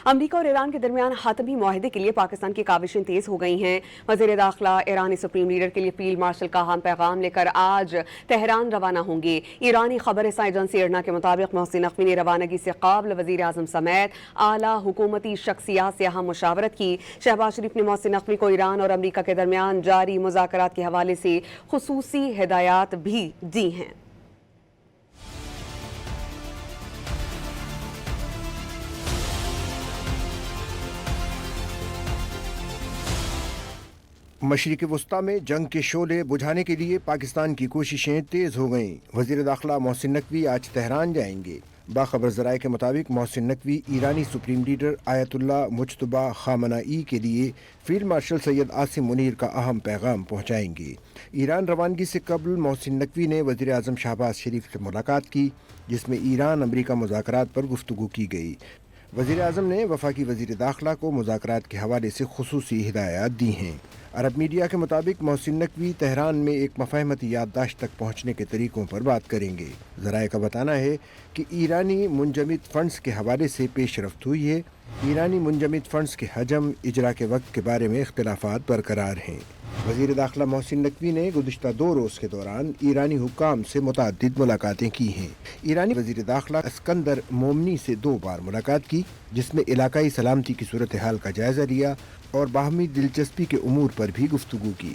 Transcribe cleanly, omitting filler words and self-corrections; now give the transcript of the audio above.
امریکہ اور ایران کے درمیان حتمی معاہدے کے لیے پاکستان کی کاوشیں تیز ہو گئی ہیں۔ وزیر داخلہ ایرانی سپریم لیڈر کے لیے فیلڈ مارشل کا اہم پیغام لے کر آج تہران روانہ ہوں گے۔ ایرانی خبر رساں ایجنسی ارنا کے مطابق محسن نقوی نے روانگی سے قبل وزیر اعظم سمیت اعلیٰ حکومتی شخصیات سے اہم مشاورت کی۔ شہباز شریف نے محسن نقوی کو ایران اور امریکہ کے درمیان جاری مذاکرات کے حوالے سے خصوصی ہدایات بھی دی ہیں۔ مشرق وسطیٰ میں جنگ کے شعلے بجھانے کے لیے پاکستان کی کوششیں تیز ہو گئیں۔ وزیر داخلہ محسن نقوی آج تہران جائیں گے۔ باخبر ذرائع کے مطابق محسن نقوی ایرانی سپریم لیڈر آیت اللہ مجتبیٰ خامنائی کے لیے فیلڈ مارشل سید عاصم منیر کا اہم پیغام پہنچائیں گے۔ ایران روانگی سے قبل محسن نقوی نے وزیر اعظم شہباز شریف سے ملاقات کی، جس میں ایران امریکہ مذاکرات پر گفتگو کی گئی۔ وزیر اعظم نے وفاقی وزیر داخلہ کو مذاکرات کے حوالے سے خصوصی ہدایات دی ہیں۔ عرب میڈیا کے مطابق محسن نقوی تہران میں ایک مفاہمتی یادداشت تک پہنچنے کے طریقوں پر بات کریں گے۔ ذرائع کا بتانا ہے کہ ایرانی منجمد فنڈز کے حوالے سے پیش رفت ہوئی ہے۔ ایرانی منجمد فنڈز کے حجم، اجرا کے وقت کے بارے میں اختلافات برقرار ہیں۔ وزیر داخلہ محسن نقوی نے گزشتہ 2 روز کے دوران ایرانی حکام سے متعدد ملاقاتیں کی ہیں۔ ایرانی وزیر داخلہ اسکندر مومنی سے 2 بار ملاقات کی، جس میں علاقائی سلامتی کی صورتحال کا جائزہ لیا اور باہمی دلچسپی کے امور پر بھی گفتگو کی۔